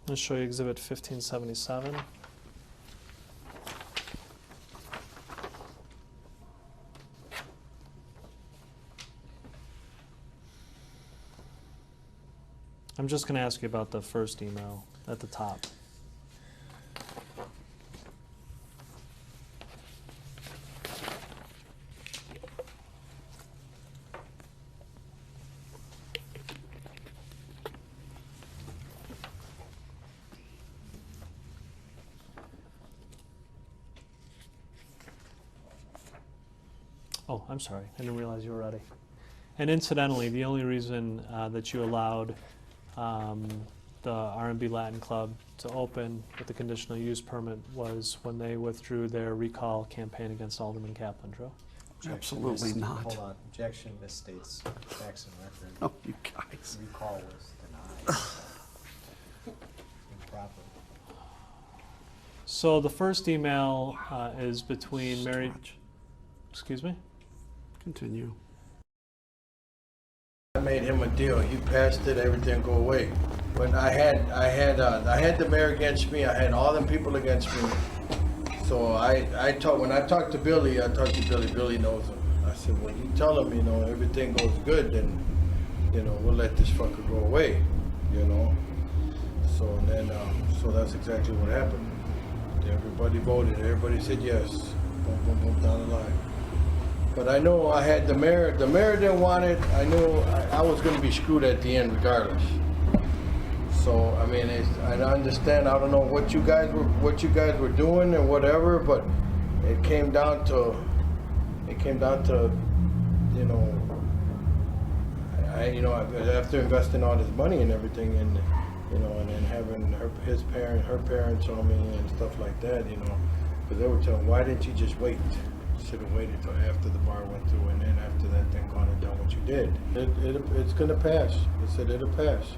Let's show you Exhibit 1577. I'm just going to ask you about the first email at the top. Oh, I'm sorry. I didn't realize you were ready. And incidentally, the only reason that you allowed the R&B Latin Club to open with the conditional use permit was when they withdrew their recall campaign against Alderman Kaplan, Joe? Absolutely not. Hold on. Objection misstates facts and record. Oh, you guys. Recall was denied. Improper. So the first email is between Mary... Stretch. Excuse me? Continue. I made him a deal. He passed it, everything go away. But I had the mayor against me. I had all them people against me. So when I talked to Billy, I talked to Billy. Billy knows him. I said, well, you tell him, everything goes good, then, we'll let this fucker go away, So then, so that's exactly what happened. Everybody voted. Everybody said yes. Boom, boom, boom, down the line. But I know I had the mayor didn't want it. I knew I was going to be screwed at the end regardless. So I mean, I understand. I don't know what you guys were doing or whatever, but it came down to after investing all this money and everything, and and then having her parents on me and stuff like that, because they were telling, why didn't you just wait? Should have waited till after the bar went through, and then after that, then gone and done what you did. It's gonna pass. He said it'll pass.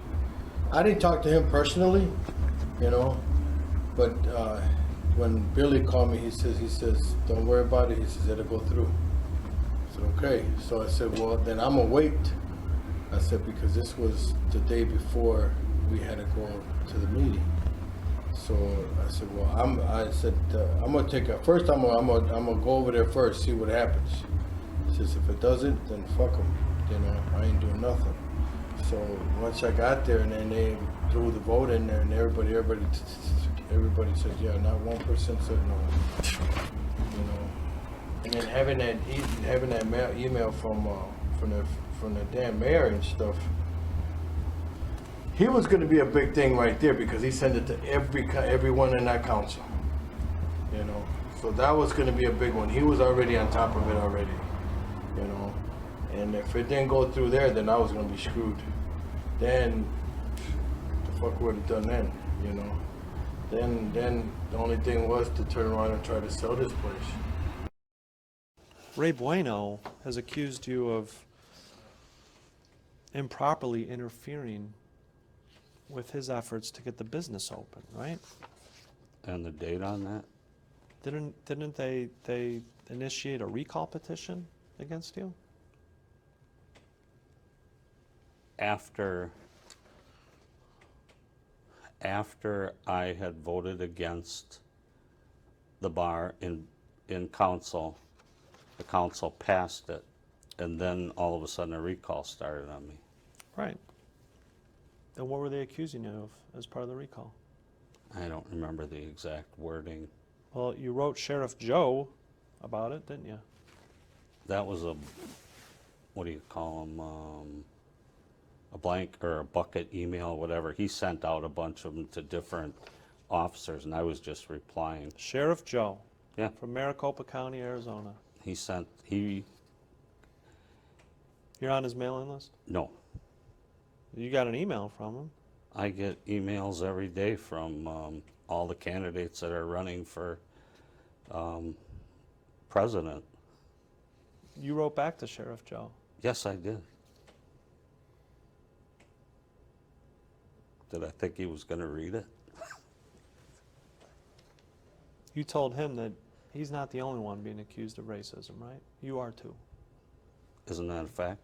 I didn't talk to him personally, but when Billy called me, he says, don't worry about it. He says it'll go through. I said okay. So I said, well, then I'm gonna wait. I said because this was the day before we had to go to the meeting. So I said, well, I'm gonna take it first. I'm gonna go over there first, see what happens. He says, if it doesn't, then fuck them. I ain't doing nothing. So once I got there, and then they threw the vote in there, and everybody said, yeah, not 1% said no. And then having that email from the damn mayor and stuff. He was going to be a big thing right there because he sent it to everyone in that council, So that was going to be a big one. He was already on top of it already, And if it didn't go through there, then I was going to be screwed. Then, the fuck would have done then, Then the only thing was to turn around and try to sell this place. Ray Bueno has accused you of improperly interfering with his efforts to get the business open, right? And the date on that? Didn't they initiate a recall petition against you? After I had voted against the bar in council, the council passed it, and then all of a sudden a recall started on me. Right. And what were they accusing you of as part of the recall? I don't remember the exact wording. Well, you wrote Sheriff Joe about it, didn't you? That was what do you call them, a blank or a bucket email, whatever. He sent out a bunch of them to different officers, and I was just replying. Sheriff Joe. Yeah. From Maricopa County, Arizona. You're on his mailing list? No. You got an email from him. I get emails every day from all the candidates that are running for president. You wrote back to Sheriff Joe. Yes, I did. Did I think he was going to read it? You told him that he's not the only one being accused of racism, right? You are too. Isn't that a fact?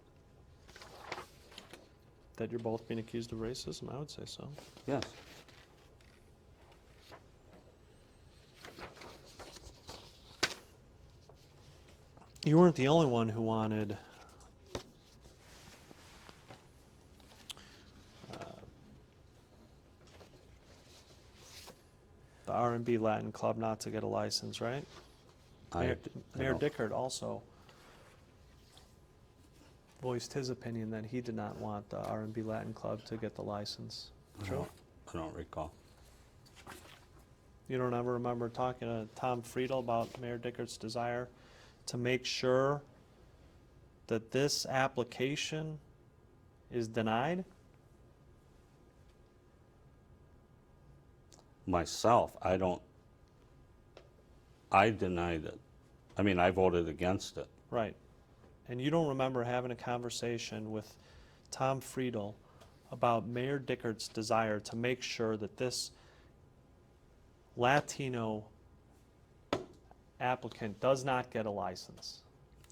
That you're both being accused of racism? I would say so. Yes. You weren't the only one who wanted the R&B Latin Club not to get a license, right? Mayor don't- Dickert also voiced his opinion that he did not want the R&B Latin Club to get the license. True? I don't recall. You don't ever remember talking to Tom Friedel about Mayor Dickert's desire to make sure that this application is denied? Myself, I denied it. I mean, I voted against it. Right. And you don't remember having a conversation with Tom Friedel about Mayor Dickert's desire to make sure that this Latino applicant does not get a license?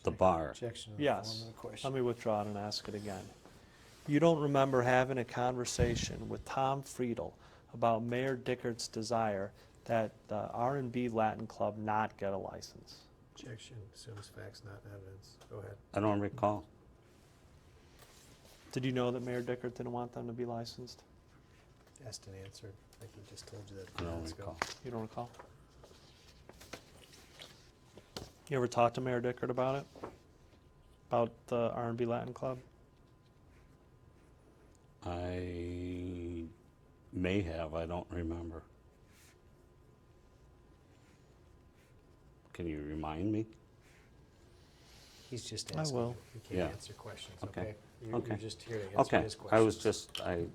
The bar. Objection to the Yes. form of the question. Let me withdraw it and ask it again. You don't remember having a conversation with Tom Friedel about Mayor Dickert's desire that the R&B Latin Club not get a license? Objection assumes facts, not evidence. Go ahead. I don't recall. Did you know that Mayor Dickert didn't want them to be licensed? Asked and answered. I think he just told you that a I few don't minutes ago. recall. You don't recall? You ever talked to Mayor Dickert about it? About the R&B Latin Club? I may have, I don't remember. Can you remind me? He's just I asking. will. You can't Yeah. answer questions, Okay. okay? Okay. You're just here to answer Okay, his questions. I was just, I